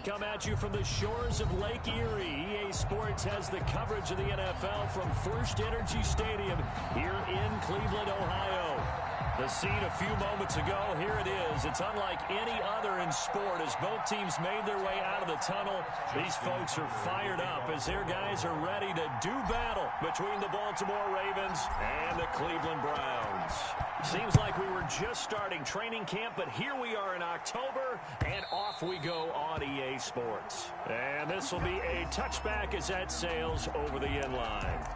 come at you from the shores of Lake Erie. EA Sports has the coverage of the NFL from First Energy Stadium here in Cleveland, Ohio. The scene a few moments ago, here it is. It's unlike any other in sport as both teams made their way out of the tunnel. These folks are fired up as their guys are ready to do battle between the Baltimore Ravens and the Cleveland Browns. Seems like we were just starting training camp, but here we are in October, and off we go on EA Sports. And this will be a touchback as that sails over the end line.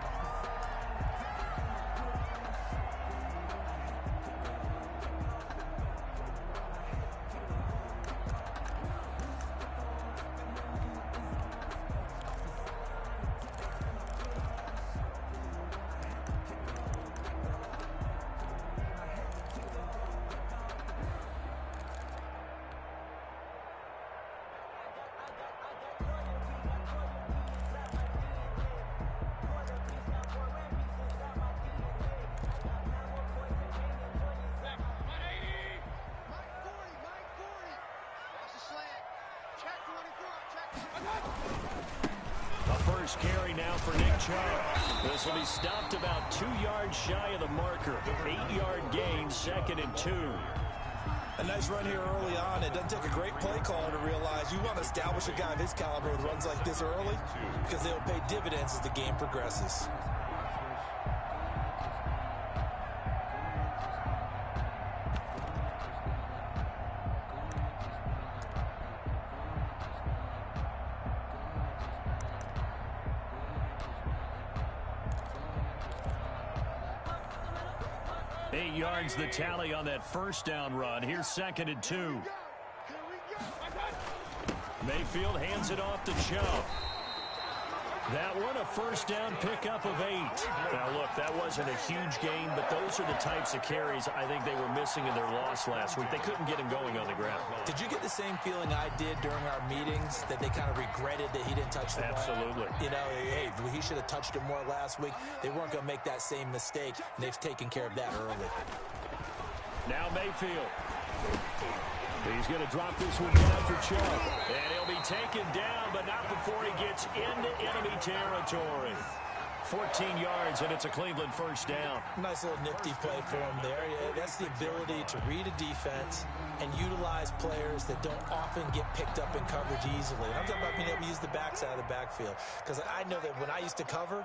First carry now for Nick Chubb. This will be stopped about 2 yards shy of the marker. 8-yard gain, 2nd and 2. A nice run here early on. It doesn't take a great play caller to realize you want to establish a guy of his caliber with runs like this early because they'll pay dividends as the game progresses. Yards the tally on that first down run. Here's 2nd and 2. Mayfield hands it off to Chubb. That one a first down pickup of 8. Now look, that wasn't a huge gain, but those are the types of carries I think they were missing in their loss last week. They couldn't get him going on the ground. Did you get the same feeling I did during our meetings that they kind of regretted that he didn't touch the ball? Absolutely. You know, hey, he should have touched it more last week. They weren't going to make that same mistake, and they've taken care of that early. Now Mayfield. He's going to drop this one down for Chubb. And he'll be taken down, but not before he gets into enemy territory. 14 yards, and it's a Cleveland first down. Nice little nifty play for him there. Yeah, that's the ability to read a defense and utilize players that don't often get picked up in coverage easily. And I'm talking about being able to use the backs out of the backfield. Because I know that when I used to cover,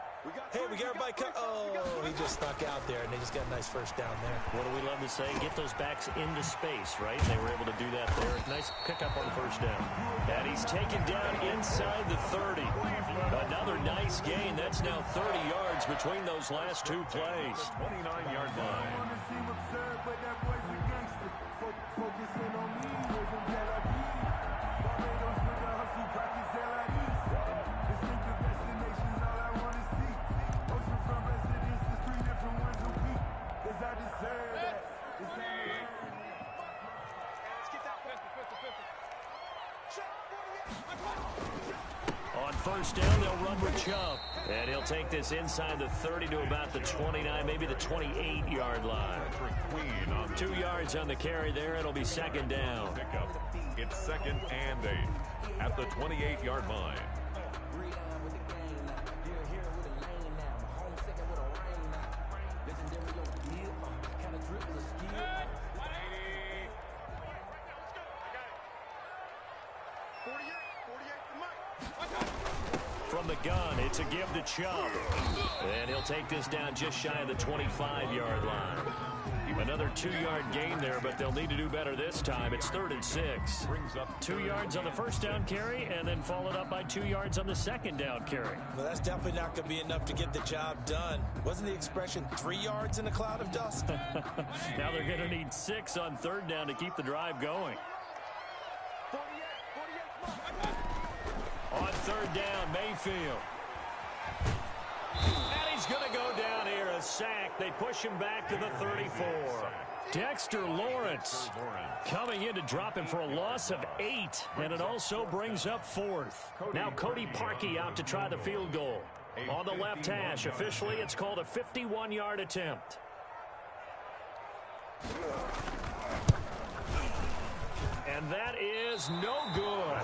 hey, we got everybody oh, he just snuck out there, and they just got a nice first down there. What do we love to say? Get those backs into space, right? They were able to do that there. Nice pickup on first down. And he's taken down inside the 30. Another nice gain. That's now 30 yards between those last two plays. 29-yard line. On first down, they'll run with Chubb. And he'll take this inside the 30 to about the 29, maybe the 28-yard line. 2 yards on the carry there. It'll be 2nd down. It's 2nd and 8 at the 28-yard line. From the gun, it's a give to Chubb. And he'll take this down just shy of the 25-yard line. Another 2-yard gain there, but they'll need to do better this time. It's 3rd and 6. 2 yards on the first down carry, and then followed up by 2 yards on the second down carry. Well, that's definitely not going to be enough to get the job done. Wasn't the expression 3 yards in a cloud of dust? Now they're going to need 6 on 3rd down to keep the drive going. On 3rd down, Mayfield. And he's going to go down here, a sack. They push him back to the 34. Dexter Lawrence coming in to drop him for a loss of 8, and it also brings up 4th. Now Cody Parkey out to try the field goal. On the left hash, officially it's called a 51-yard attempt. And And that is no good.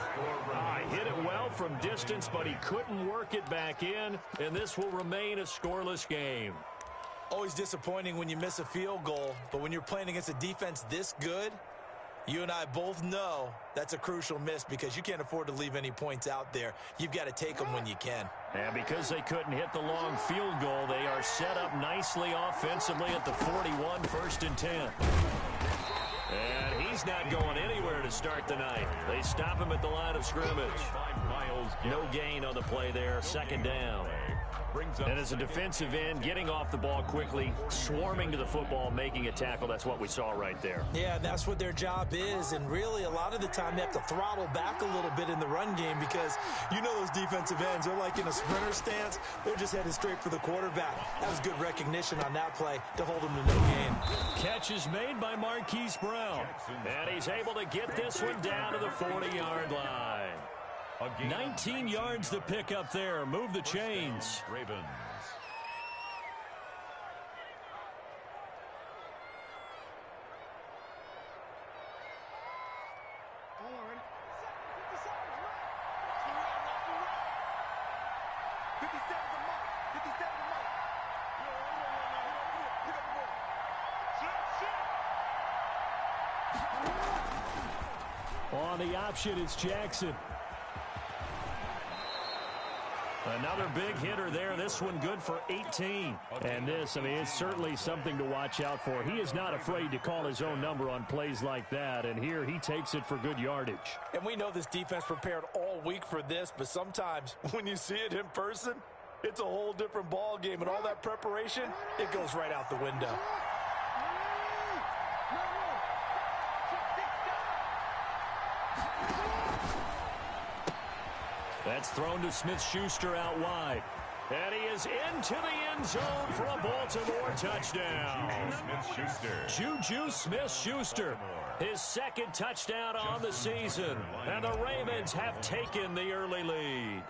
Hit it well from distance, but he couldn't work it back in, and this will remain a scoreless game. Always disappointing when you miss a field goal, but when you're playing against a defense this good, you and I both know that's a crucial miss because you can't afford to leave any points out there. You've got to take them when you can. And because they couldn't hit the long field goal, they are set up nicely offensively at the 41, 1st and 10. And he's not going anywhere to start the night. They stop him at the line of scrimmage. No gain on the play there, 2nd down. And as a defensive end, getting off the ball quickly, swarming to the football, making a tackle, that's what we saw right there. Yeah, that's what their job is, and really a lot of the time they have to throttle back a little bit in the run game because you know those defensive ends, they're like in a sprinter stance. They're just headed straight for the quarterback. That was good recognition on that play to hold him to no gain. Catch is made by Marquise Brown, and he's able to get this one down to the 40-yard line. 19 yards to pick up there. Move the chains. Ravens. On the option, it's Jackson. Another big hitter there. This one good for 18. And this, it's certainly something to watch out for. He is not afraid to call his own number on plays like that. And here he takes it for good yardage. And we know this defense prepared all week for this, but sometimes when you see it in person, it's a whole different ball game. And all that preparation, it goes right out the window. That's thrown to Smith-Schuster out wide. And he is into the end zone for a Baltimore touchdown. Smith-Schuster. Juju Smith-Schuster, his 2nd touchdown on the season. And the Ravens have taken the early lead.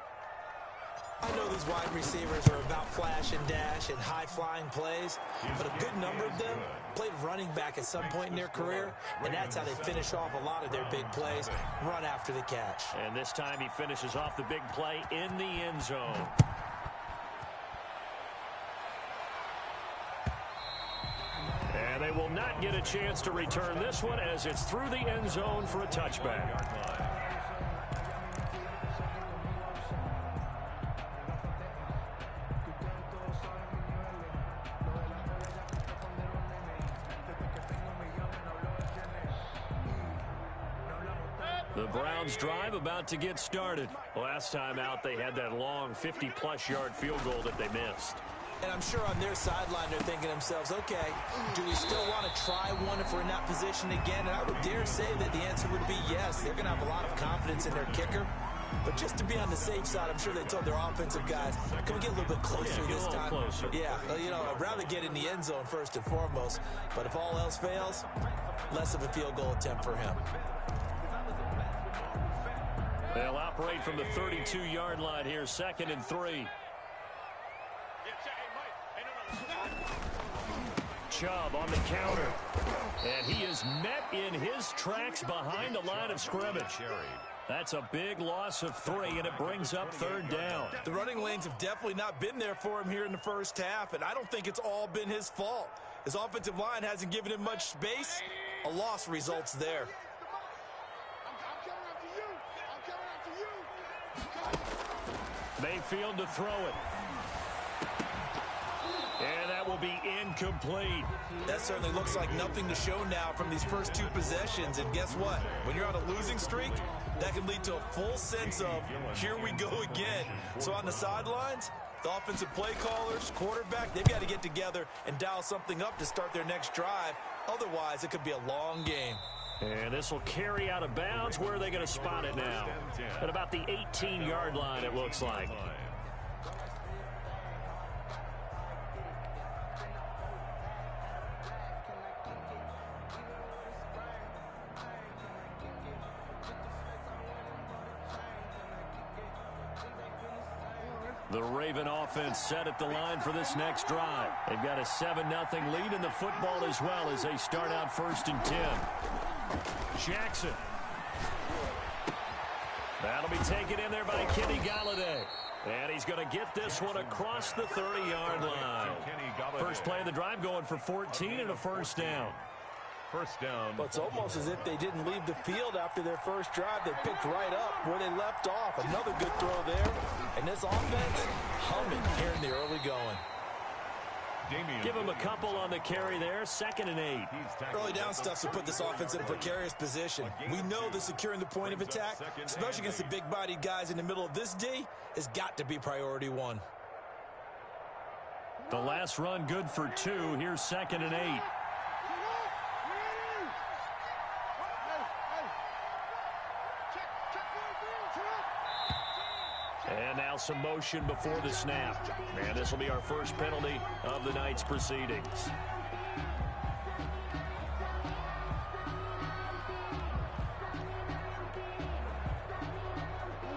I know these wide receivers are about flash and dash and high-flying plays, but a good number of them played running back at some point in their career, and that's how they finish off a lot of their big plays, run after the catch. And this time he finishes off the big play in the end zone. And they will not get a chance to return this one as it's through the end zone for a touchback. The Browns drive about to get started. Last time out, they had that long 50-plus yard field goal that they missed. And I'm sure on their sideline they're thinking to themselves, okay, do we still want to try one if we're in that position again? And I would dare say that the answer would be yes. They're going to have a lot of confidence in their kicker. But just to be on the safe side, I'm sure they told their offensive guys, can we get a little bit closer this time? Closer. Yeah, I'd rather get in the end zone first and foremost. But if all else fails, less of a field goal attempt for him. They'll operate from the 32-yard line here, 2nd and 3. Chubb on the counter. And he is met in his tracks behind the line of scrimmage. That's a big loss of 3, and it brings up 3rd down. The running lanes have definitely not been there for him here in the first half, and I don't think it's all been his fault. His offensive line hasn't given him much space. A loss results there. Mayfield to throw it. And that will be incomplete. That certainly looks like nothing to show now from these first 2 possessions. And guess what? When you're on a losing streak, that can lead to a full sense of, here we go again. So on the sidelines, the offensive play callers, quarterback, they've got to get together and dial something up to start their next drive. Otherwise, it could be a long game. And this will carry out of bounds. Where are they going to spot it now? At about the 18-yard line, it looks like. The Raven offense set at the line for this next drive. They've got a 7-0 lead in the football as well as they start out 1st and 10. Jackson That'll be taken in there by Kenny Golladay. And he's going to get this one across the 30-yard line. First play of the drive going for 14 and a first down. First down. Well, it's almost as if they didn't leave the field after their first drive. They picked right up where they left off. Another good throw there. And this offense humming here in the early going. Give him a couple on the carry there. 2nd and 8. Early down stuff to put this offense in a precarious position. We know that securing the point of attack, especially against the big-bodied guys in the middle of this D, has got to be priority one. The last run good for 2. Here's 2nd and 8. And now some motion before the snap. And this will be our first penalty of the night's proceedings.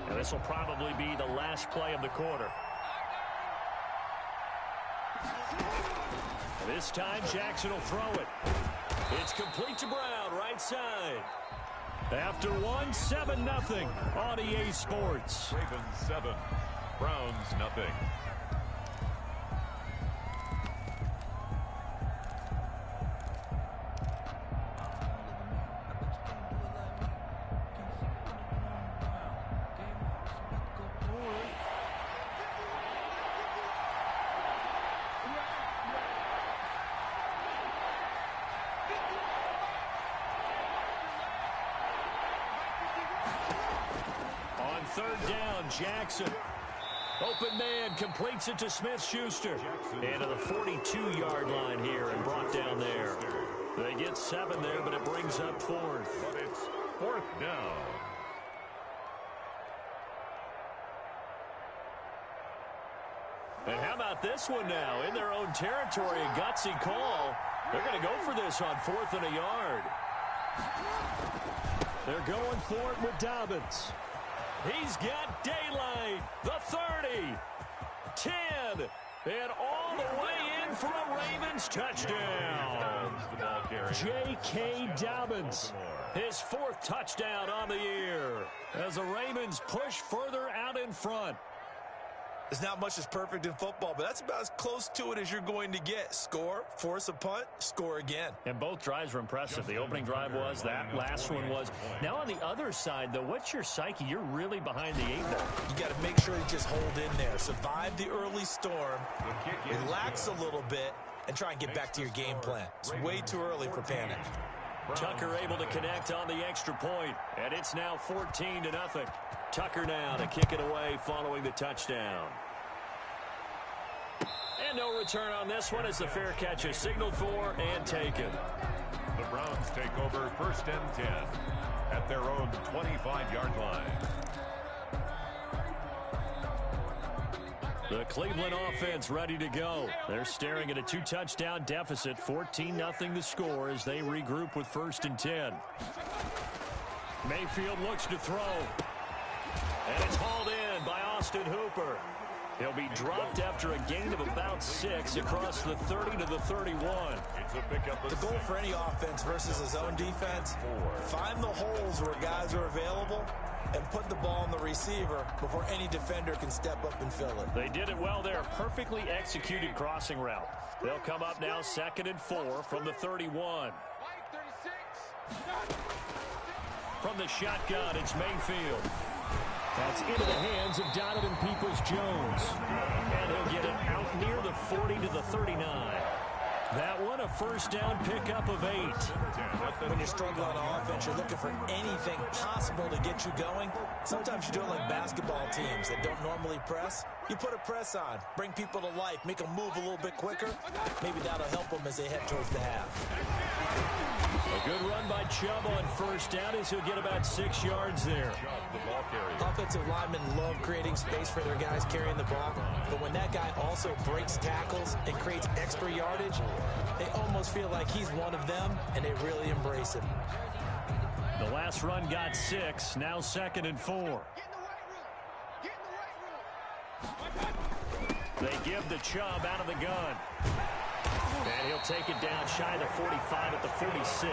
And this will probably be the last play of the quarter. And this time Jackson will throw it. It's complete to Brown, right side. After 7-0 on EA Sports. Ravens 7, Browns nothing. Third down, Jackson. Open man completes it to Smith-Schuster. And to the 42-yard line here and brought down there. They get 7 there, but it brings up 4th. But it's 4th down. And how about this one now? In their own territory, a gutsy call. They're going to go for this on 4th and a yard. They're going for it with Dobbins. He's got daylight. The 30, 10, and all the way in for a Ravens touchdown. J.K. Dobbins, his 4th touchdown on the year as the Ravens push further out in front. There's not much that's perfect in football, but that's about as close to it as you're going to get. Score, force a punt, score again. And both drives were impressive. The opening drive was, that last one was. Now on the other side, though, what's your psyche? You're really behind the 8 ball. You got to make sure you just hold in there. Survive the early storm, relax a little bit, and try and get back to your game plan. It's way too early for panic. Tucker able to connect on the extra point, and it's now 14-0. Tucker now to kick it away following the touchdown. And no return on this one as the fair catch is signaled for and taken. The Browns take over 1st and 10 at their own 25-yard line. The Cleveland offense ready to go. They're staring at a 2-touchdown deficit, 14-0 the score as they regroup with 1st and 10. Mayfield looks to throw. And it's hauled in by Austin Hooper. He'll be dropped after a gain of about 6 across the 30 to the 31. It's a pickup. The goal for any offense versus his own defense, find the holes where guys are available and put the ball on the receiver before any defender can step up and fill it. They did it well there. Perfectly executed crossing route. They'll come up now 2nd and 4 from the 31. From the shotgun, it's Mayfield. That's into the hands of Donovan Peoples-Jones. And he'll get it out near the 40 to the 39. That one, a first down pickup of 8. When you're struggling on offense, you're looking for anything possible to get you going. Sometimes you do it like basketball teams that don't normally press. You put a press on, bring people to life, make them move a little bit quicker. Maybe that'll help them as they head towards the half. A good run by Chubb on first down as he'll get about 6 yards there. Offensive linemen love creating space for their guys carrying the ball, but when that guy also breaks tackles and creates extra yardage, they almost feel like he's one of them, and they really embrace him. The last run got 6, now 2nd and 4. They give the Chubb out of the gun. And he'll take it down shy of the 45 at the 46.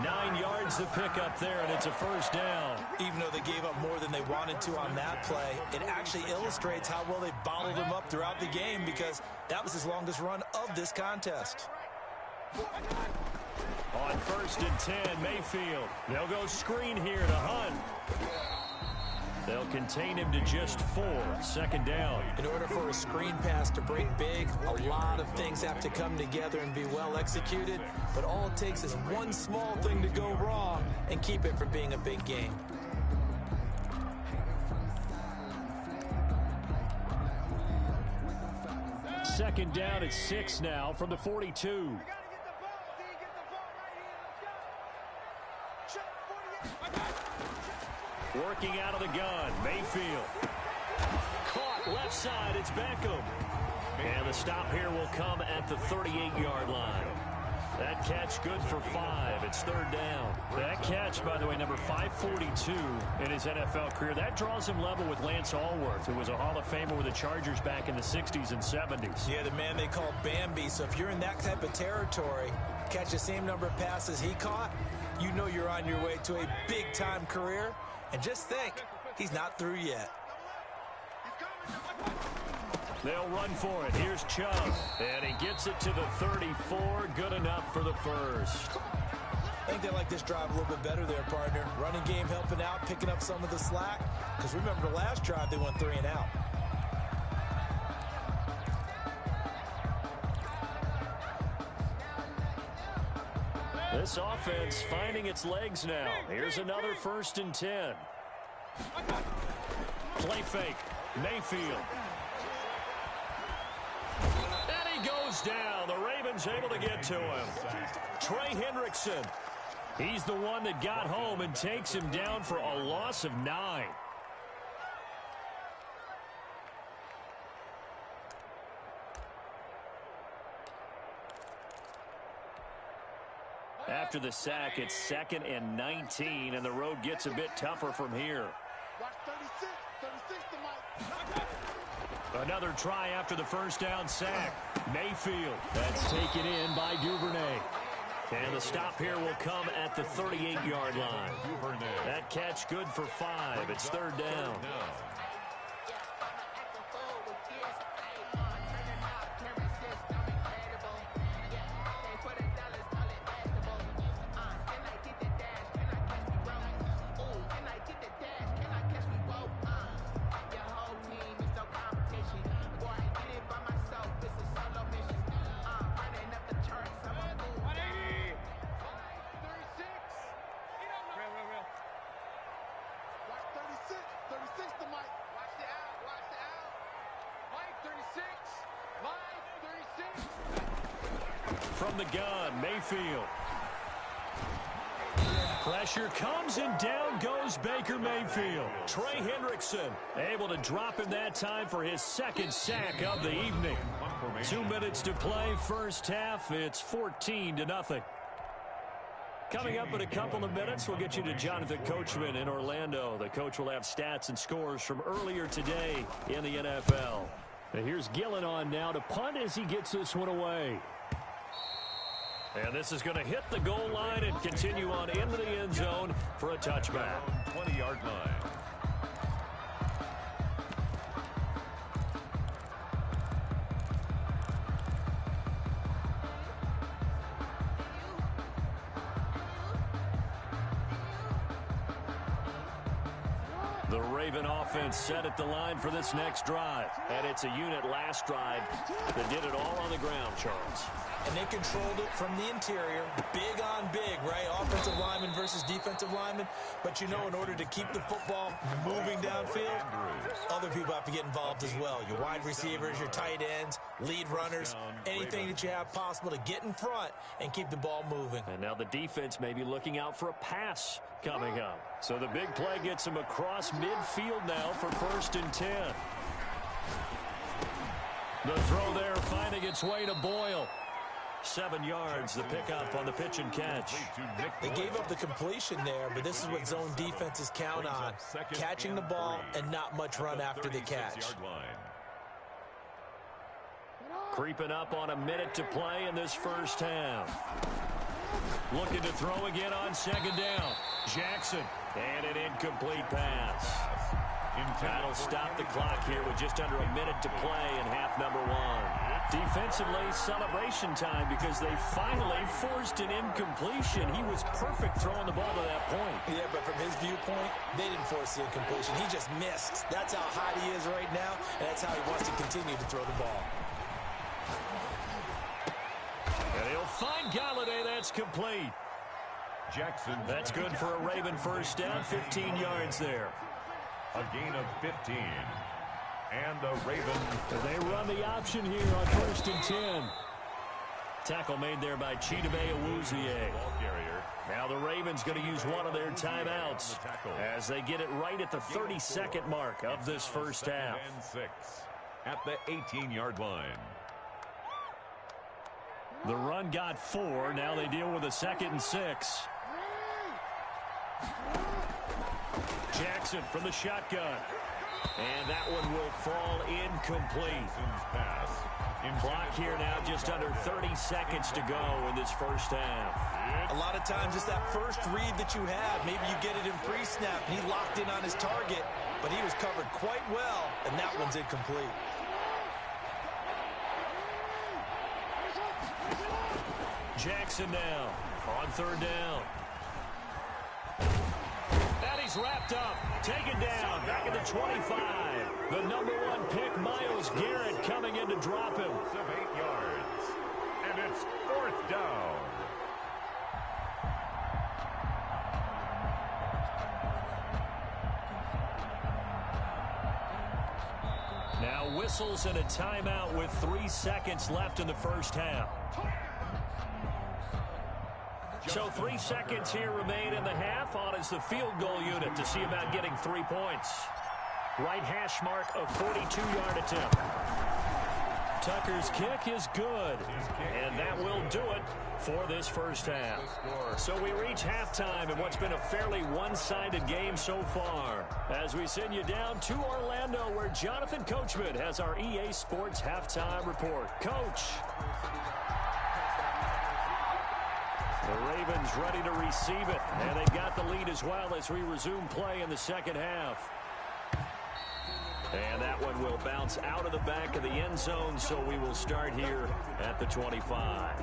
9 yards to pick up there, and it's a first down. Even though they gave up more than they wanted to on that play, it actually illustrates how well they bottled him up throughout the game, because that was his longest run of this contest. On 1st and 10, Mayfield. They'll go screen here to Hunt. They'll contain him to just 4. 2nd down. In order for a screen pass to break big, a lot of things have to come together and be well executed. But all it takes is one small thing to go wrong and keep it from being a big game. Second down at 6 now from the 42. Working out of the gun, Mayfield. Caught left side, it's Beckham. And the stop here will come at the 38-yard line. That catch good for 5. It's 3rd down. That catch, by the way, number 542 in his NFL career. That draws him level with Lance Allworth, who was a Hall of Famer with the Chargers back in the 60s and 70s. Yeah, the man they call Bambi. So if you're in that type of territory, catch the same number of passes he caught, you know you're on your way to a big-time career. And just think, he's not through yet. They'll run for it. Here's Chubb. And he gets it to the 34. Good enough for the first. I think they like this drive a little bit better there, partner. Running game helping out, picking up some of the slack. Because remember, the last drive, they went 3 and out. This offense finding its legs now. Here's another 1st and 10. Play fake. Mayfield. And he goes down. The Ravens able to get to him. Trey Hendrickson. He's the one that got home and takes him down for a loss of 9. After the sack, it's 2nd and 19, and the road gets a bit tougher from here. Another try after the first down sack. Mayfield. That's taken in by Duvernay. And the stop here will come at the 38-yard line. That catch good for 5. It's 3rd down. From the gun, Mayfield. Pressure comes and down goes Baker Mayfield. Trey Hendrickson able to drop him that time for his 2nd sack of the evening. 2 minutes to play, first half. It's 14-0. Coming up in a couple of minutes, we'll get you to Jonathan Coachman in Orlando. The coach will have stats and scores from earlier today in the NFL. And here's Gillen on now to punt as he gets this one away. And this is going to hit the goal line and continue on into the end zone for a touchback. 20-yard line. The Raven offense set at the line for this next drive. And it's a unit last drive that did it all on the ground, Charles. And they controlled it from the interior. Big on big, right? Offensive lineman versus defensive lineman. But you know, in order to keep the football moving downfield, other people have to get involved as well. Your wide receivers, your tight ends, lead runners, anything that you have possible to get in front and keep the ball moving. And now the defense may be looking out for a pass coming up. So the big play gets him across midfield now for 1st and 10. The throw there finding its way to Boyle. 7 yards, the pickup on the pitch and catch. They gave up the completion there, but this is what zone defenses count on. Catching the ball and not much run after the catch. Creeping up on a minute to play in this first half. Looking to throw again on second down. Jackson, and an incomplete pass. That'll stop the clock here with just under a minute to play in half number one. Defensively, celebration time because they finally forced an incompletion. He was perfect throwing the ball to that point. Yeah, but from his viewpoint, they didn't force the incompletion. He just missed. That's how hot he is right now, and that's how he wants to continue to throw the ball. And he'll find Galladay. That's complete. Jackson. That's good for a Raven first down, 15 yards there. A gain of 15. And the Ravens. They run the option here on 1st and 10. Tackle made there by Chidobe Awuzie. Now the Ravens going to use one of their timeouts as they get it right at the 32nd mark of this first half. And 6 at the 18-yard line. The run got 4. Now they deal with a 2nd and 6. Jackson from the shotgun. And that one will fall incomplete. Clock here now just under 30 seconds to go in this first half. A lot of times it's that first read that you have. Maybe you get it in pre-snap and he locked in on his target, but he was covered quite well, and that one's incomplete. Jackson now on 3rd down. And he's wrapped up, taken down, back at the 25. The number 1 pick, Myles Garrett, coming in to drop him. Of 8 yards. And it's 4th down. Now whistles and a timeout with 3 seconds left in the first half. So 3 seconds here remain in the half. On is the field goal unit to see about getting 3 points. Right hash mark of 42-yard attempt. Tucker's kick is good. And that will do it for this first half. So we reach halftime in what's been a fairly one-sided game so far. As we send you down to Orlando, where Jonathan Coachman has our EA Sports halftime report. Coach. The Ravens ready to receive it, and they've got the lead as well as we resume play in the second half. And that one will bounce out of the back of the end zone, so we will start here at the 25.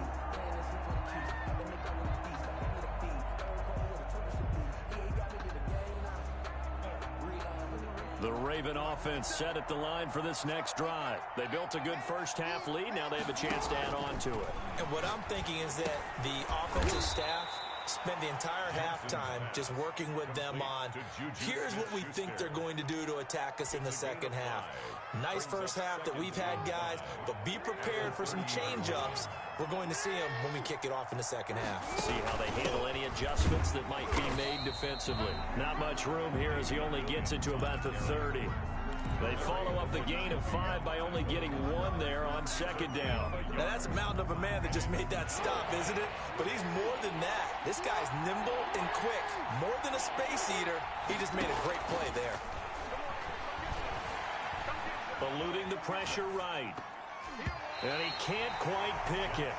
The Raven offense set at the line for this next drive. They built a good first half lead. Now they have a chance to add on to it. And what I'm thinking is that the offensive staff spent the entire halftime just working with them on, here's what we think they're going to do to attack us in the second half. Nice first half that we've had, guys, but be prepared for some change-ups. We're going to see them when we kick it off in the second half. See how they handle any adjustments that might be made defensively. Not much room here as he only gets it to about the 30. They follow up the gain of 5 by only getting 1 there on second down. Now that's a mountain of a man that just made that stop, isn't it? But he's more than that. This guy's nimble and quick. More than a space eater, he just made a great play there. Eluding the pressure right. And he can't quite pick it.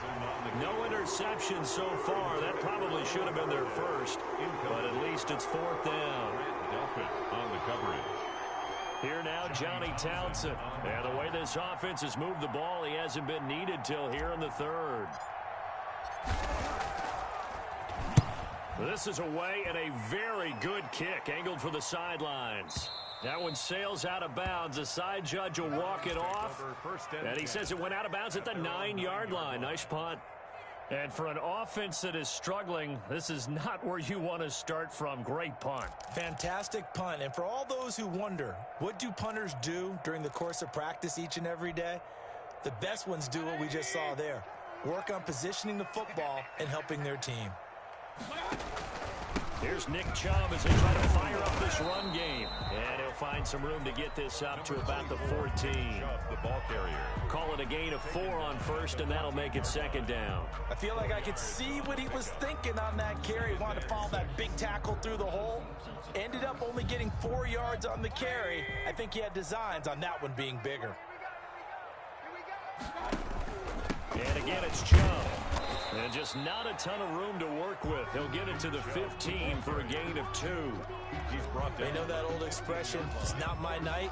No interception so far. That probably should have been their first. But at least it's 4th down. On the coverage. Here now, Johnny Townsend. And the way this offense has moved the ball, he hasn't been needed till here in the 3rd. This is away and a very good kick angled for the sidelines. That one sails out of bounds. The side judge will walk it off. And he says it went out of bounds at the 9-yard line. Nice punt. And for an offense that is struggling, this is not where you want to start from. Great punt. Fantastic punt. And for all those who wonder, what do punters do during the course of practice each and every day? The best ones do what we just saw there. Work on positioning the football and helping their team. Here's Nick Chubb as they try to fire up this run game. And he'll find some room to get this up to about the 14. The ball carrier. Call it a gain of 4 on first, and that'll make it 2nd down. I feel like I could see what he was thinking on that carry. He wanted to follow that big tackle through the hole. Ended up only getting 4 yards on the carry. I think he had designs on that one being bigger. And again, it's Chubb. And just not a ton of room to work with. He'll get it to the 15 for a gain of 2. They know that old expression, it's not my night.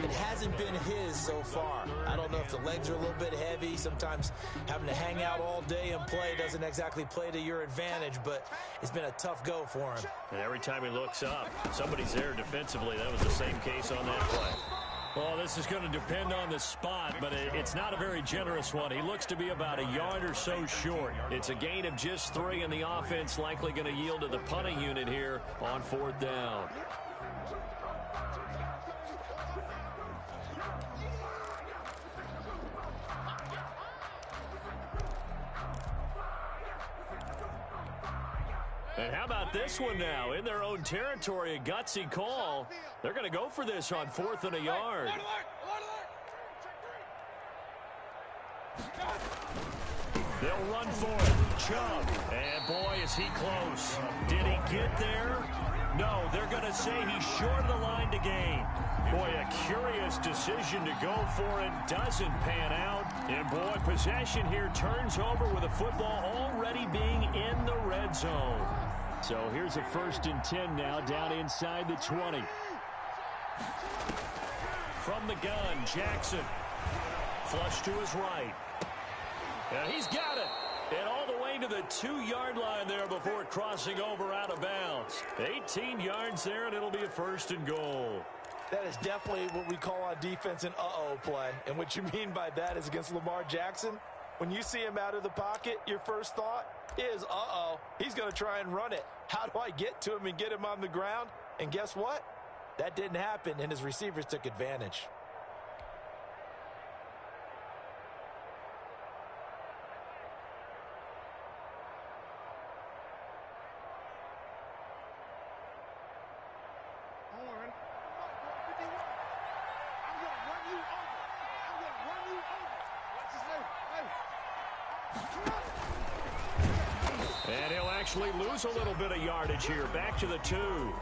It hasn't been his so far. I don't know if the legs are a little bit heavy. Sometimes having to hang out all day and play doesn't exactly play to your advantage, but it's been a tough go for him. And every time he looks up, somebody's there defensively. That was the same case on that play. Well, this is going to depend on the spot, but it's not a very generous one. He looks to be about a yard or so short. It's a gain of just 3, and the offense likely going to yield to the punting unit here on 4th down. And how about this one now? In their own territory, a gutsy call. They're going to go for this on 4th and a yard. They'll run for it. Chubb. And boy, is he close. Did he get there? No, they're going to say he's short of the line to gain. Boy, a curious decision to go for it. Doesn't pan out. And boy, possession here turns over with the football already being in the red zone. So here's a 1st and 10 now down inside the 20. From the gun, Jackson. Flush to his right. And he's got it. And all the way to the 2-yard line there before crossing over out of bounds. 18 yards there, and it'll be a 1st and goal. That is definitely what we call on defense an uh-oh play. And what you mean by that is against Lamar Jackson, when you see him out of the pocket, your first thought is, uh-oh, he's going to try and run it. How do I get to him and get him on the ground? And guess what? That didn't happen, and his receivers took advantage. And he'll actually lose a little bit of yardage here. Back to the 2.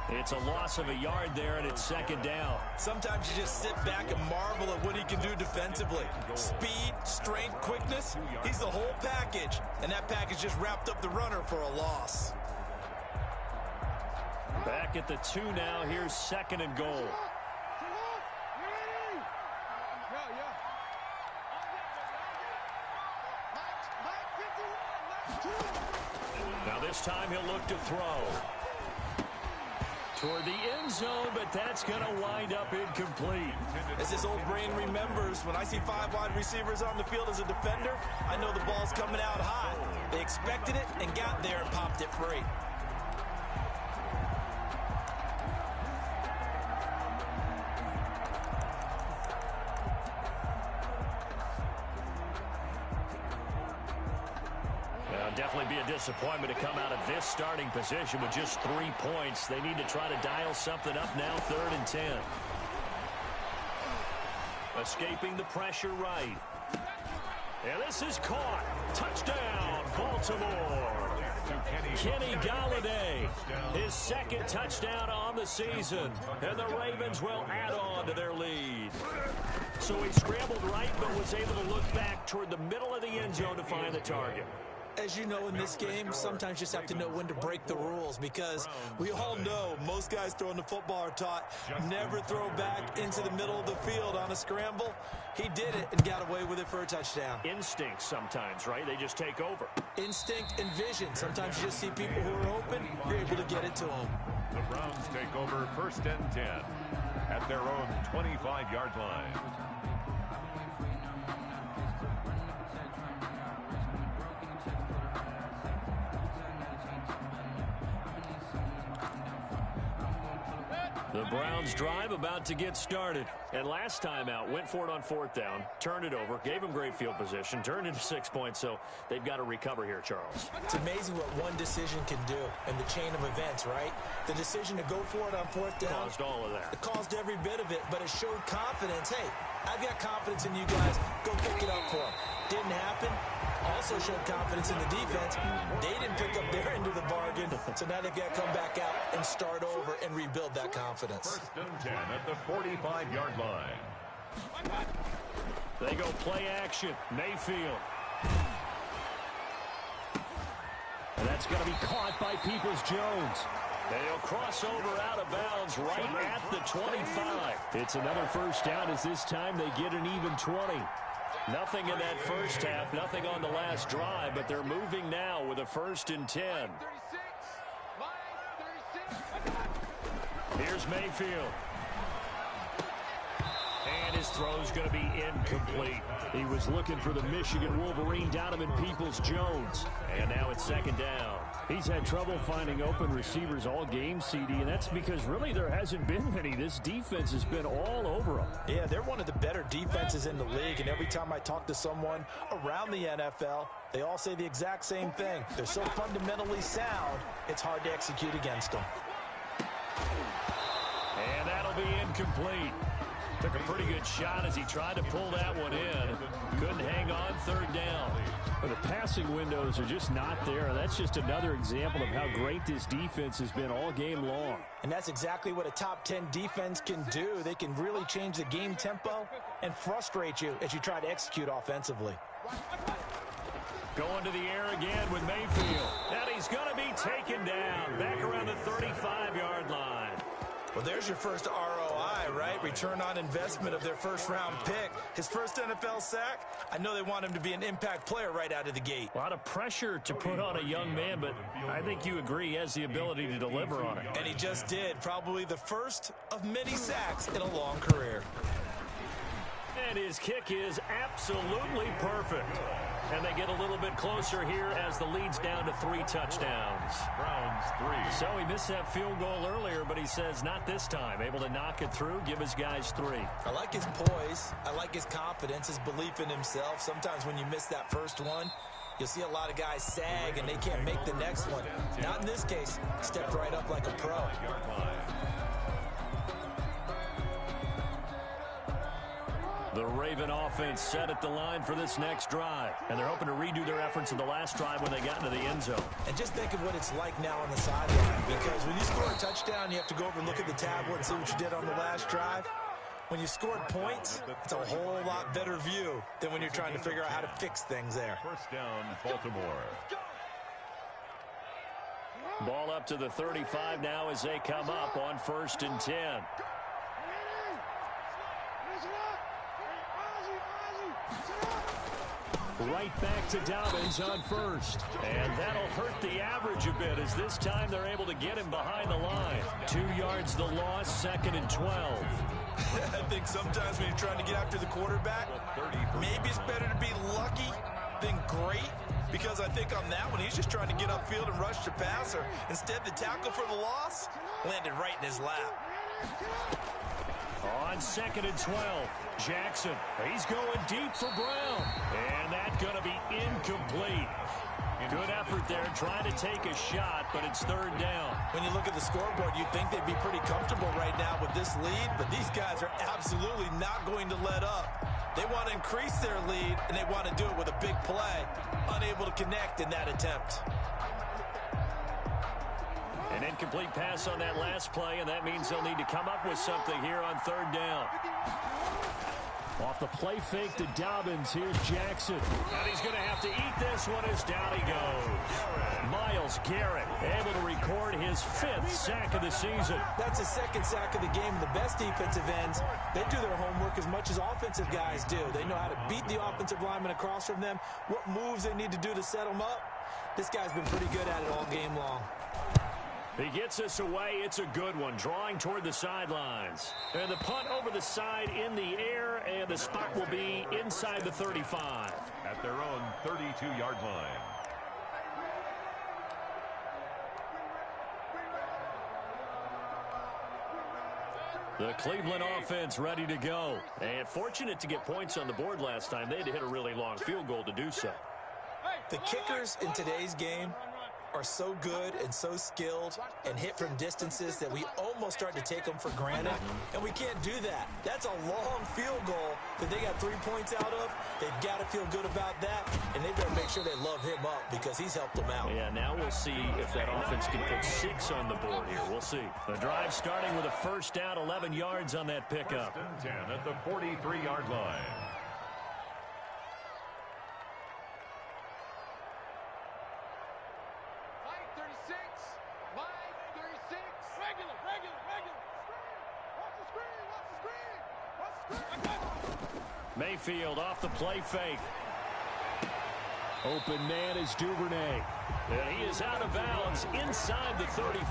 It's a loss of a yard there, and it's 2nd down. Sometimes you just sit back and marvel at what he can do defensively. Speed, strength, quickness, he's the whole package. And that package just wrapped up the runner for a loss. Back at the 2 now. Here's 2nd and goal. Now this time he'll look to throw. Toward the end zone, but that's going to wind up incomplete. As his old brain remembers, when I see 5 wide receivers on the field as a defender, I know the ball's coming out hot. They expected it and got there and popped it free. Definitely be a disappointment to come out of this starting position with just 3 points. They need to try to dial something up now, 3rd and 10. Escaping the pressure right. And this is caught. Touchdown, Baltimore. Kenny Golladay, his 2nd touchdown on the season. And the Ravens will add on to their lead. So he scrambled right, but was able to look back toward the middle of the end zone to find the target. As you know, in this game, sometimes you just have to know when to break the rules, because we all know most guys throwing the football are taught never throw back into the middle of the field on a scramble. He did it and got away with it for a touchdown. Instinct sometimes, right? They just take over. Instinct and vision. Sometimes you just see people who are open, you're able to get it to them. The Browns take over 1st and 10 at their own 25-yard line. The Browns drive about to get started. And last time out, went for it on 4th down, turned it over, gave them great field position, turned into 6 points, so they've got to recover here, Charles. It's amazing what one decision can do in the chain of events, right? The decision to go for it on 4th down. Caused all of that. It caused every bit of it, but it showed confidence. Hey, I've got confidence in you guys. Go pick it up for them. Didn't happen. Also showed confidence in the defense. They didn't pick up their end of the bargain, so now they've got to come back out and start over and rebuild that confidence. 1st and 10 at the 45-yard line. They go play action. Mayfield. And that's going to be caught by Peoples-Jones. They'll cross over out of bounds right at the 25. It's another first down as this time they get an even 20. Nothing in that first half, nothing on the last drive, but they're moving now with a 1st and 10. Here's Mayfield. And his throw's going to be incomplete. He was looking for the Michigan Wolverine, Donovan Peoples-Jones. And now it's 2nd down. He's had trouble finding open receivers all game, CD, and that's because really there hasn't been many. This defense has been all over them. Yeah, they're one of the better defenses in the league, and every time I talk to someone around the NFL, they all say the exact same thing. They're so fundamentally sound, it's hard to execute against them. And that'll be incomplete. Took a pretty good shot as he tried to pull that one in. Couldn't hang on 3rd down. But the passing windows are just not there. That's just another example of how great this defense has been all game long. And that's exactly what a top 10 defense can do. They can really change the game tempo and frustrate you as you try to execute offensively. Going to the air again with Mayfield. And he's going to be taken down back around the 35-yard line. Well, there's your first ROI, right? Return on investment of their first-round pick. His first NFL sack, I know they want him to be an impact player right out of the gate. A lot of pressure to put on a young man, but I think you agree he has the ability to deliver on it. And he just did. Probably the first of many sacks in a long career. And his kick is absolutely perfect. And they get a little bit closer here as the lead's down to 3 touchdowns. Browns 3. So he missed that field goal earlier, but he says not this time. Able to knock it through, give his guys 3. I like his poise. I like his confidence, his belief in himself. Sometimes when you miss that first one, you'll see a lot of guys sag and they can't make the next one. Not in this case. Stepped right up like a pro. The Raven offense set at the line for this next drive. And they're hoping to redo their efforts in the last drive when they got into the end zone. And just think of what it's like now on the sideline. Because when you score a touchdown, you have to go over and look at the tablet and see what you did on the last drive. When you scored points, it's a whole lot better view than when you're trying to figure out how to fix things there. First down, Baltimore. Ball up to the 35 now as they come up on 1st and 10. Right back to Dobbins on 1st. And that'll hurt the average a bit as this time they're able to get him behind the line. 2 yards the loss, 2nd and 12. I think sometimes when you're trying to get after the quarterback, maybe it's better to be lucky than great. Because I think on that one, he's just trying to get upfield and rush the passer. Instead, the tackle for the loss landed right in his lap. On 2nd and 12, Jackson, he's going deep for Brown. And that's going to be incomplete. Good effort there, trying to take a shot, but it's 3rd down. When you look at the scoreboard, you'd think they'd be pretty comfortable right now with this lead, but these guys are absolutely not going to let up. They want to increase their lead, and they want to do it with a big play. Unable to connect in that attempt. An incomplete pass on that last play, and that means they'll need to come up with something here on 3rd down. Off the play fake to Dobbins, here's Jackson. And he's going to have to eat this one as down he goes. Myles Garrett able to record his 5th sack of the season. That's his 2nd sack of the game. The best defensive ends, they do their homework as much as offensive guys do. They know how to beat the offensive lineman across from them, what moves they need to do to set them up. This guy's been pretty good at it all game long. He gets us away. It's a good one, drawing toward the sidelines. And the punt over the side in the air, and the spot will be inside the 35. At their own 32-yard line. The Cleveland offense ready to go. And fortunate to get points on the board last time. They had to hit a really long field goal to do so. The kickers in today's game are so good and so skilled and hit from distances that we almost start to take them for granted, and we can't do that. That's a long field goal that they got 3 points out of. They've got to feel good about that, and they've got to make sure they love him up because he's helped them out. Yeah, now we'll see if that offense can put 6 on the board here. We'll see. The drive starting with a first down, 11 yards on that pickup. First and 10 at the 43-yard line. Mayfield off the play fake. Open man is Duvernay. And he is out of bounds inside the 35.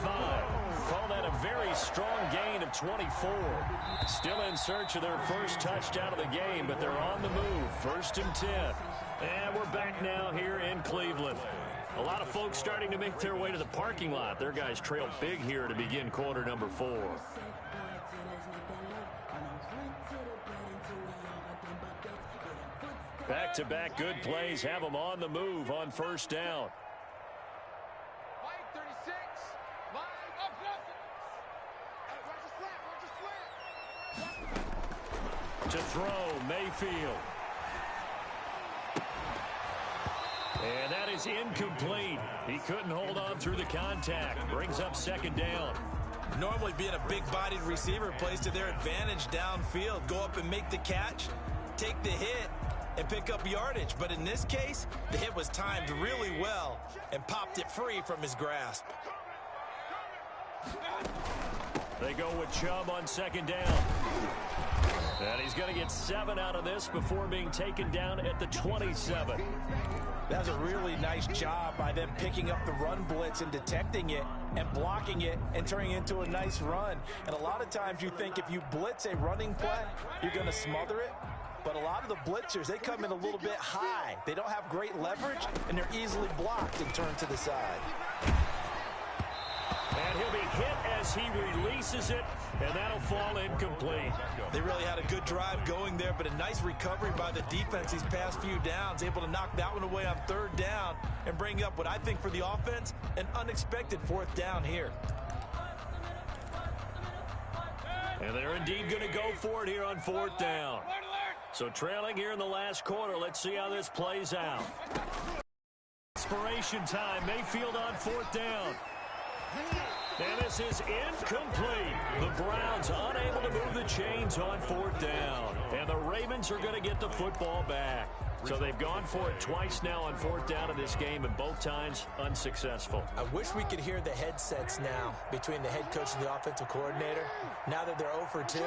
Call that a very strong gain of 24. Still in search of their first touchdown of the game, but they're on the move. First and 10. And we're back now here in Cleveland. A lot of folks starting to make their way to the parking lot. Their guys trail big here to begin quarter number 4. Back-to-back good plays have them on the move on first down. To throw, Mayfield. And that is incomplete. He couldn't hold on through the contact. Brings up second down. Normally being a big-bodied receiver plays to their advantage downfield. Go up and make the catch, take the hit, and pick up yardage. But in this case, the hit was timed really well and popped it free from his grasp. They go with Chubb on second down. And he's going to get 7 out of this before being taken down at the 27. That's a really nice job by them picking up the run blitz and detecting it and blocking it and turning it into a nice run. And a lot of times you think if you blitz a running play, you're going to smother it. But a lot of the blitzers, they come in a little bit high. They don't have great leverage, and they're easily blocked and turned to the side. And he'll be hit as he releases it, and that'll fall incomplete. They really had a good drive going there, but a nice recovery by the defense these past few downs, able to knock that one away on third down and bring up what I think for the offense, an unexpected fourth down here. And they're indeed going to go for it here on fourth down. So trailing here in the last quarter, let's see how this plays out. Inspiration time, Mayfield on fourth down. And this is incomplete. The Browns unable to move the chains on fourth down. And the Ravens are going to get the football back. So they've gone for it twice now on fourth down in this game, and both times unsuccessful. I wish we could hear the headsets now between the head coach and the offensive coordinator. Now that they're 0 for 2,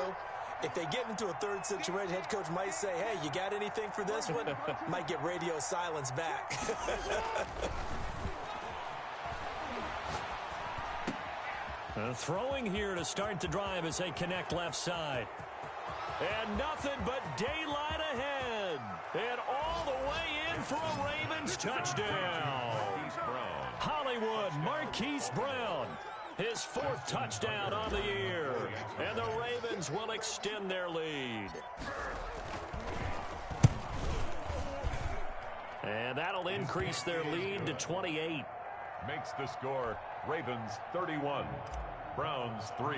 if they get into a third situation, head coach might say, hey, you got anything for this one? Might get radio silence back. Throwing here to start the drive as they connect left side. And nothing but daylight ahead. And all the way in for a Ravens touchdown. Hollywood Marquise Brown. His 4th touchdown on the year. And the Ravens will extend their lead. And that'll increase their lead to 28. Makes the score Ravens 31, Browns 3.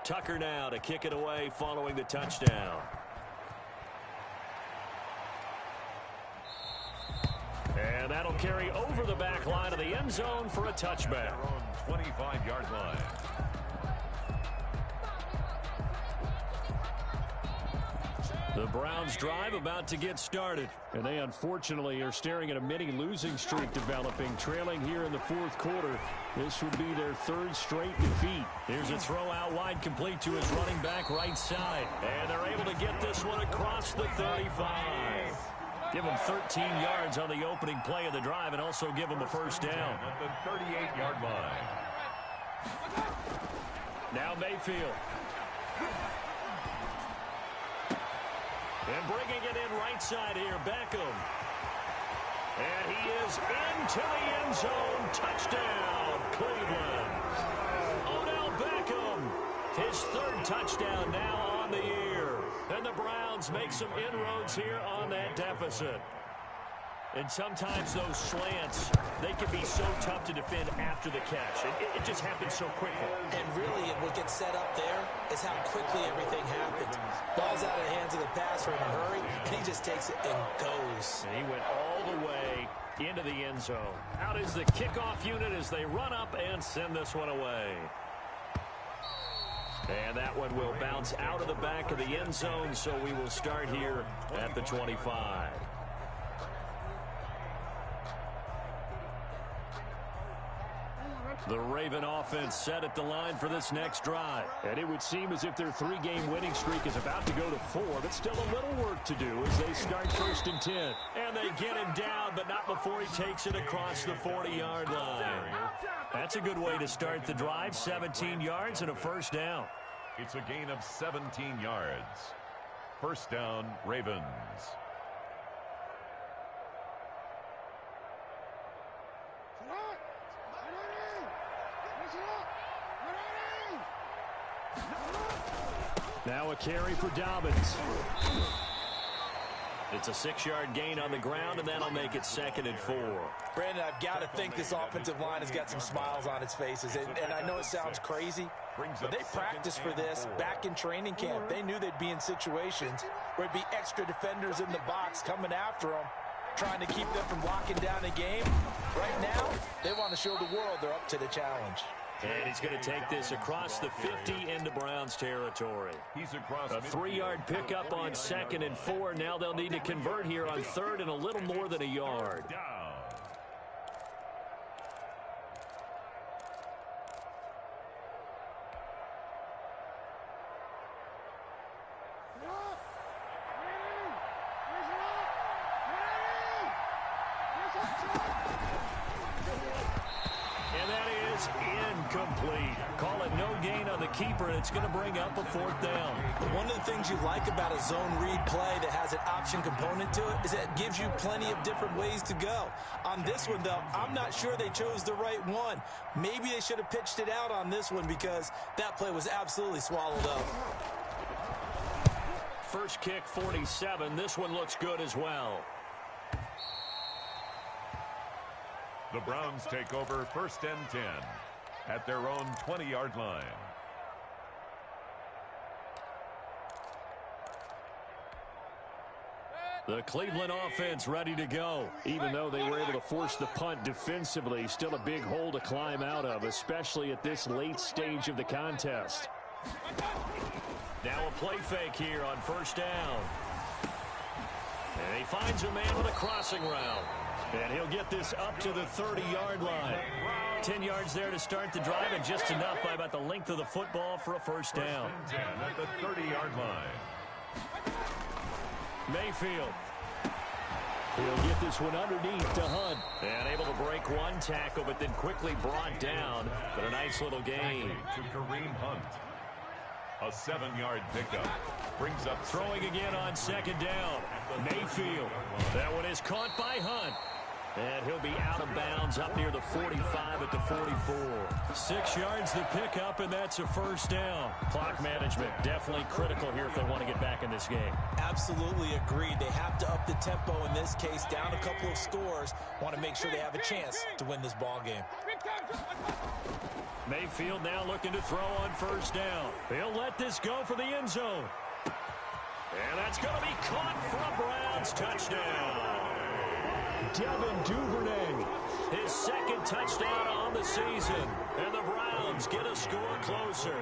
Tucker now to kick it away following the touchdown. And that'll carry over the back line of the end zone for a touchback. Their own 25-yard line. The Browns drive about to get started. And they unfortunately are staring at a mini losing streak developing, trailing here in the 4th quarter. This would be their 3rd straight defeat. Here's a throw out wide, complete to his running back right side. And they're able to get this one across the 35. Give him 13 yards on the opening play of the drive and also give him a first down. At the 38-yard line. Now Mayfield. And bringing it in right side here, Beckham. And he is into the end zone. Touchdown, Cleveland. Odell Beckham, his 3rd touchdown now on the year. And the Browns make some inroads here on that deficit. And sometimes those slants, they can be so tough to defend after the catch. It just happens so quickly. And really, what gets set up there is how quickly everything happens. Ball's out of the hands of the passer in a hurry, and he just takes it and goes. And he went all the way into the end zone. Out is the kickoff unit as they run up and send this one away. And that one will bounce out of the back of the end zone, so we will start here at the 25. The Raven offense set at the line for this next drive. And it would seem as if their three-game winning streak is about to go to 4, but still a little work to do as they start 1st and 10. And they get him down, but not before he takes it across the 40-yard line. That's a good way to start the drive, 17 yards and a first down. It's a gain of 17 yards. First down, Ravens. Now a carry for Dobbins. It's a 6-yard gain on the ground, and that'll make it 2nd and 4. Brandon, I've got to think this offensive line has got some smiles on its faces. And I know it sounds crazy, but they practiced for this back in training camp. They knew they'd be in situations where it'd be extra defenders in the box coming after them, trying to keep them from locking down a game. Right now, they want to show the world they're up to the challenge. And he's going to take this across the 50 into Browns territory. He's across a 3-yard pickup on 2nd and 4. Now they'll need to convert here on 3rd and a little more than a yard. Incomplete. Call it no gain on the keeper, and it's going to bring up a 4th down. One of the things you like about a zone read play that has an option component to it is that it gives you plenty of different ways to go. On this one, though, I'm not sure they chose the right one. Maybe they should have pitched it out on this one because that play was absolutely swallowed up. First kick, 47. This one looks good as well. The Browns take over 1st and 10 at their own 20-yard line. The Cleveland offense ready to go. Even though they were able to force the punt defensively, still a big hole to climb out of, especially at this late stage of the contest. Now a play fake here on 1st down. And he finds a man with a crossing route. And he'll get this up to the 30-yard line. 10 yards there to start the drive, and just enough by about the length of the football for a first down. 1st and 10 at the 30-yard line. Mayfield. He'll get this one underneath to Hunt. And able to break one tackle, but then quickly brought down. But a nice little gain. To Kareem Hunt. A 7-yard pickup. Brings up throwing again on 2nd down. Mayfield. That one is caught by Hunt. And he'll be out of bounds up near the 45 at the 44. 6 yards the pickup, and that's a first down. Clock management definitely critical here if they want to get back in this game. Absolutely agreed. They have to up the tempo in this case, down a couple of scores. Want to make sure they have a chance to win this ball game. Mayfield now looking to throw on 1st down. He'll let this go for the end zone. And that's going to be caught for a Browns touchdown. Devin Duvernay, his 2nd touchdown on the season. And the Browns get a score closer.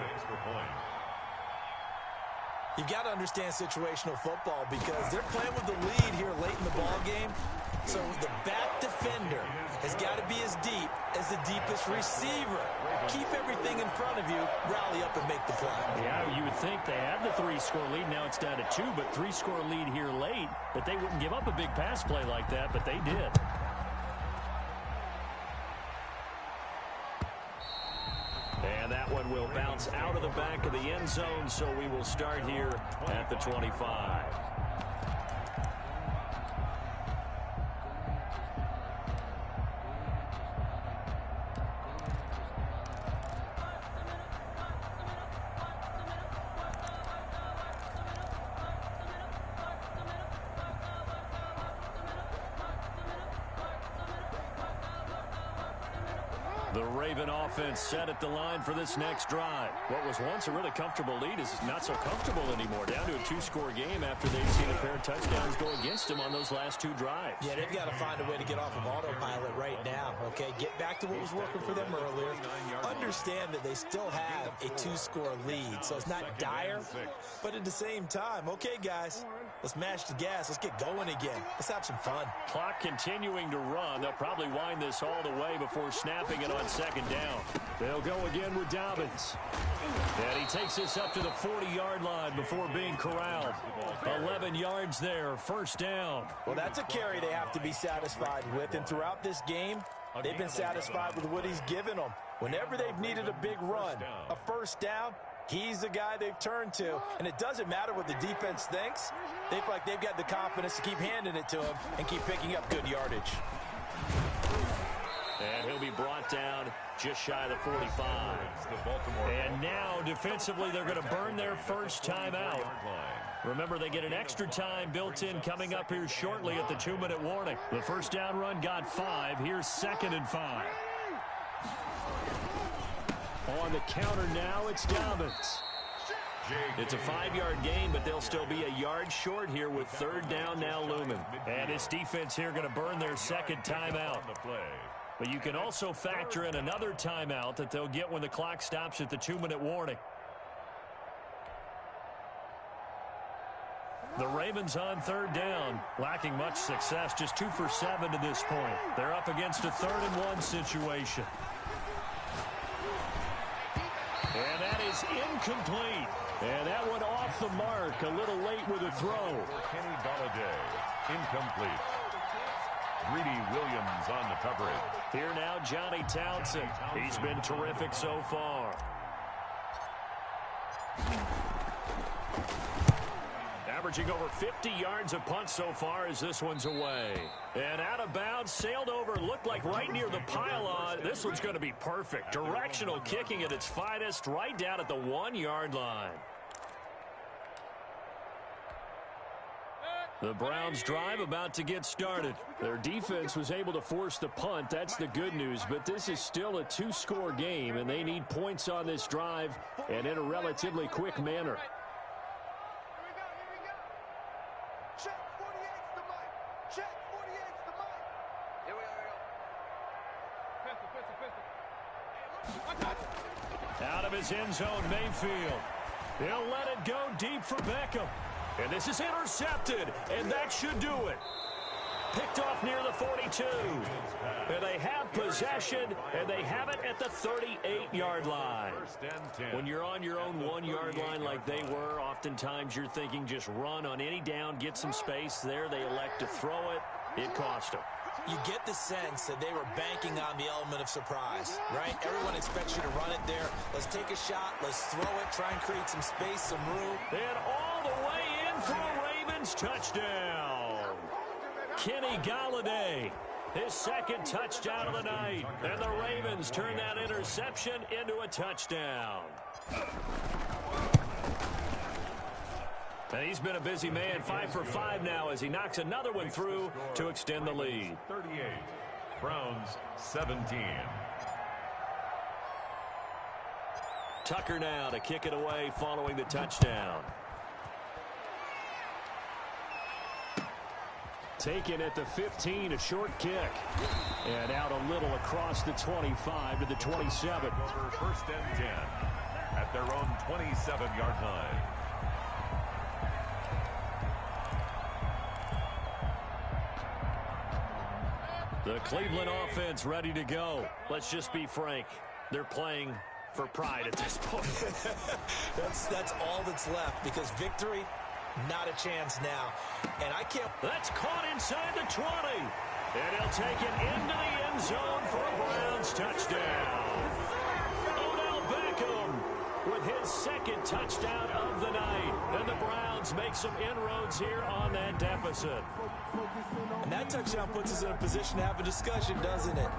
You've got to understand situational football because they're playing with the lead here late in the ball game. So the back defender has got to be as deep as the deepest receiver. Keep everything in front of you, rally up and make the play. Yeah, you would think they had the 3-score lead. Now it's down to 2, but 3-score lead here late. That they wouldn't give up a big pass play like that, but they did. And that one will bounce out of the back of the end zone, so we will start here at the 25. The Raven offense set at the line for this next drive. What was once a really comfortable lead is not so comfortable anymore. Down to a 2-score game after they've seen a pair of touchdowns go against them on those last 2 drives. Yeah, they've got to find a way to get off of autopilot right now, okay? Get back to what was working for them earlier. Understand that they still have a 2-score lead, so it's not dire, but at the same time, okay, guys, let's mash the gas. Let's get going again. Let's have some fun. Clock continuing to run. They'll probably wind this all the way before snapping it on second down. They'll go again with Dobbins. And he takes this up to the 40-yard line before being corralled. 11 yards there, first down. Well, that's a carry they have to be satisfied with, and throughout this game, they've been satisfied with what he's given them. Whenever they've needed a big run, a first down, he's the guy they've turned to. And it doesn't matter what the defense thinks. They feel like they've got the confidence to keep handing it to him and keep picking up good yardage. And he'll be brought down just shy of the 45. And now, defensively, they're going to burn their first timeout. Remember, they get an extra time built in coming up here shortly at the 2-minute warning. The first down run got 5. Here's 2nd and 5. On the counter now, it's Dobbins. It's a 5-yard gain, but they'll still be a yard short here with 3rd down now looming. And his defense here going to burn their second timeout. But you can also factor in another timeout that they'll get when the clock stops at the 2-minute warning. The Ravens on 3rd down, lacking much success, just 2 for 7 to this point. They're up against a 3rd and 1 situation. And that is incomplete. And that went off the mark, a little late with a throw. Kenny Golladay, incomplete. Greedy Williams on the coverage. Here now, Johnny Townsend. He's been terrific so far. Averaging over 50 yards a punt so far as this one's away. And out of bounds, sailed over, looked like right near the pylon. This one's going to be perfect. Directional kicking at its finest, right down at the 1-yard line. The Browns' drive about to get started. Their defense was able to force the punt. That's the good news. But this is still a 2-score game, and they need points on this drive and in a relatively quick manner. Check 48's the mic. Check 48's the mic. Here we go. Pistol. Out of his end zone, Mayfield. He'll let it go deep for Beckham. And this is intercepted, and that should do it. Picked off near the 42. And they have possession, and they have it at the 38-yard line. When you're on your own 1-yard line like they were, oftentimes you're thinking just run on any down, get some space. There they elect to throw it. It cost them. You get the sense that they were banking on the element of surprise, right? Everyone expects you to run it there. Let's take a shot. Let's throw it. Try and create some space, some room. And all the way in for a Ravens touchdown. Kenny Golladay, his 2nd touchdown of the night. And the Ravens turn that interception into a touchdown. And he's been a busy man, 5 for 5 now as he knocks another one through to extend the lead. 38, Browns 17. Tucker now to kick it away following the touchdown. Taken at the 15, a short kick. And out a little across the 25 to the 27. Over 1st and 10 at their own 27-yard line. The Cleveland offense ready to go. Let's just be frank. They're playing for pride at this point. That's all that's left because victory, not a chance now. And I can't. That's caught inside the 20. And he'll take it into the end zone for a Browns touchdown. Odell Beckham with his 2nd touchdown of the night. And the Browns Ravens make some inroads here on that deficit. And that touchdown puts us in a position to have a discussion, doesn't it?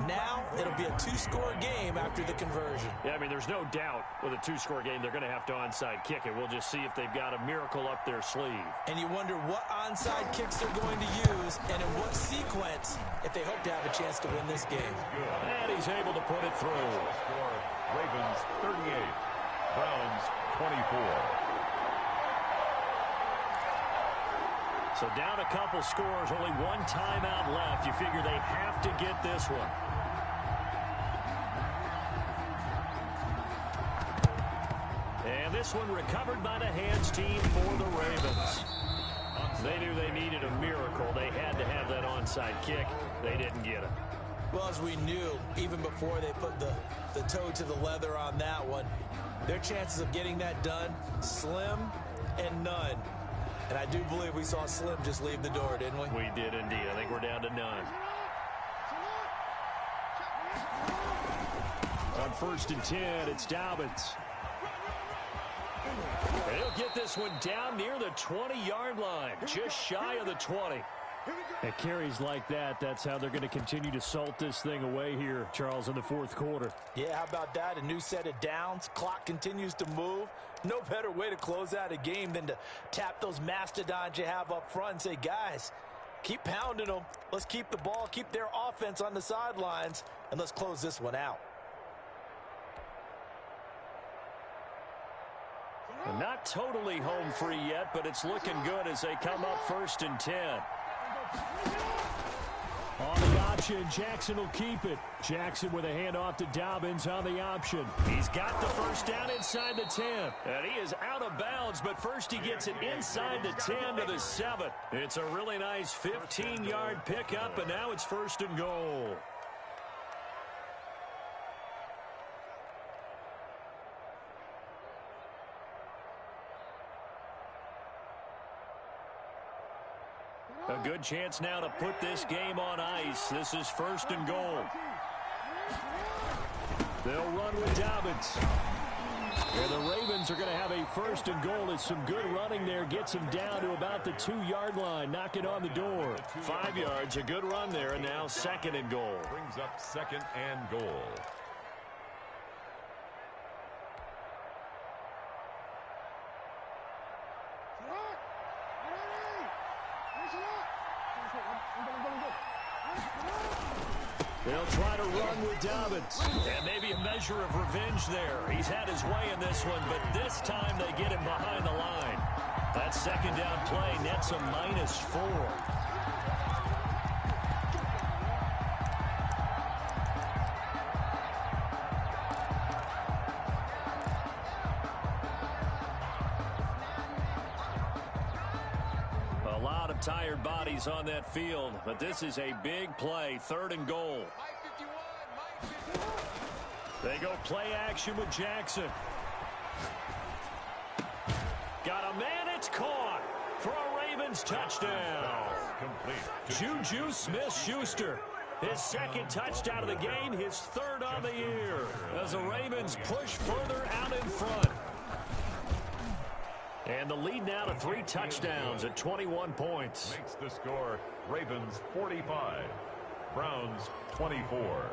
Now it'll be a two-score game after the conversion. Yeah, I mean, there's no doubt with a two-score game they're going to have to onside kick it. We'll just see if they've got a miracle up their sleeve. And you wonder what onside kicks they're going to use and in what sequence if they hope to have a chance to win this game. And he's able to put it through. Score, Ravens 38, Browns 24. So down a couple scores, only one timeout left. You figure they have to get this one. And this one recovered by the hands team for the Ravens. They knew they needed a miracle. They had to have that onside kick. They didn't get it. Well, as we knew, even before they put the toe to the leather on that one, their chances of getting that done, slim and none. And I do believe we saw Slim just leave the door, didn't we? We did indeed. I think we're down to none. On 1st and 10, it's Dobbins. And he'll get this one down near the 20-yard line, just shy of the 20. At carries like that, that's how they're going to continue to salt this thing away here, Charles, in the fourth quarter. Yeah, how about that? A new set of downs. Clock continues to move. No better way to close out a game than to tap those mastodons you have up front and say, guys, keep pounding them. Let's keep the ball, keep their offense on the sidelines, and let's close this one out. Not totally home free yet, but it's looking good as they come up 1st and 10. On the option, Jackson will keep it. Jackson with a handoff to Dobbins on the option. He's got the first down inside the 10. And he is out of bounds, but first he gets it inside the 10 to the 7. It's a really nice 15-yard pickup, and now it's 1st and goal. A good chance now to put this game on ice. This is 1st and goal. They'll run with Dobbins. And the Ravens are going to have a 1st and goal. As some good running there gets him down to about the 2-yard line, knocking on the door. 5 yards, a good run there, and now 2nd and goal. Brings up 2nd and goal. They'll try to run with Dobbins. And maybe a measure of revenge there. He's had his way in this one, but this time they get him behind the line. That 2nd down play nets a -4. A lot of tired bodies on that field, but this is a big play, 3rd and goal. They go play action with Jackson. Got a man, it's caught for a Ravens touchdown. Juju Smith-Schuster, his 2nd touchdown of the game, his 3rd on the year, as the Ravens push further out in front. And the lead now to 3 touchdowns at 21 points. Makes the score Ravens 45, Browns 24.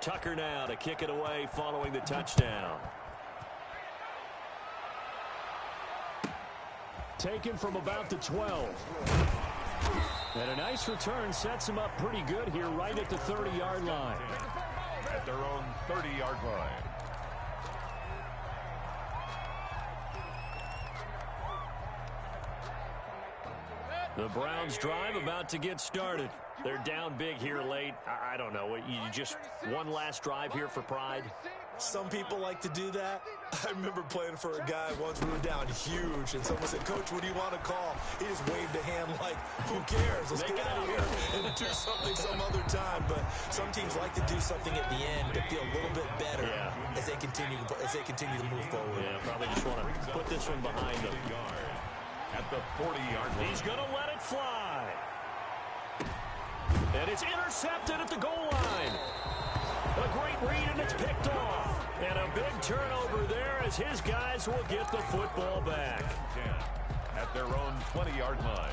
Tucker now to kick it away following the touchdown. Taken from about the 12. And a nice return sets him up pretty good here right at the 30-yard line. At their own 30-yard line. The Browns drive about to get started. They're down big here late. I don't know. You just one last drive here for pride? Some people like to do that. I remember playing for a guy once we were down huge, and someone said, Coach, what do you want to call? He just waved a hand like, who cares? Let's get out of here and do something some other time. But some teams like to do something at the end to feel a little bit better as they continue to move forward. Yeah, probably just want to put this one behind them. At the 40-yard line. He's going to let it fly. And it's intercepted at the goal line. A great read, and it's picked off. And a big turnover there as his guys will get the football back. 10 at their own 20-yard line.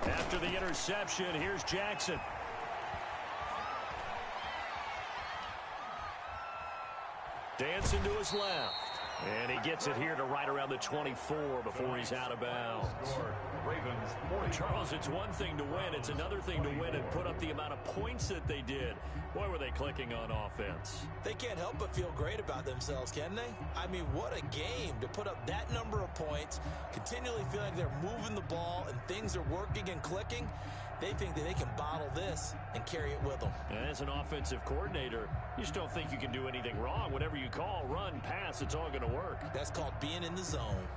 After the interception, here's Jackson. Dancing to his left. And he gets it here to right around the 24 before he's out of bounds. Charles, it's one thing to win. It's another thing to win and put up the amount of points that they did. Boy, were they clicking on offense. They can't help but feel great about themselves, can they? I mean, what a game to put up that number of points, continually feeling like they're moving the ball and things are working and clicking. They think that they can bottle this and carry it with them. And as an offensive coordinator, you just don't think you can do anything wrong. Whatever you call, run, pass, it's all going to work. That's called being in the zone.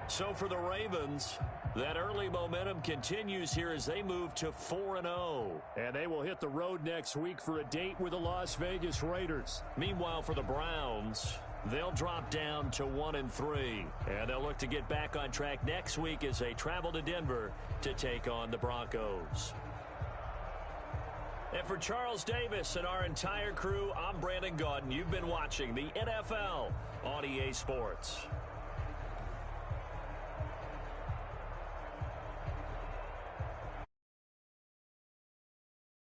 So for the Ravens, that early momentum continues here as they move to 4-0. And they will hit the road next week for a date with the Las Vegas Raiders. Meanwhile, for the Browns, they'll drop down to 1-3. And they'll look to get back on track next week as they travel to Denver to take on the Broncos. And for Charles Davis and our entire crew, I'm Brandon Gaudin. You've been watching the NFL on EA Sports.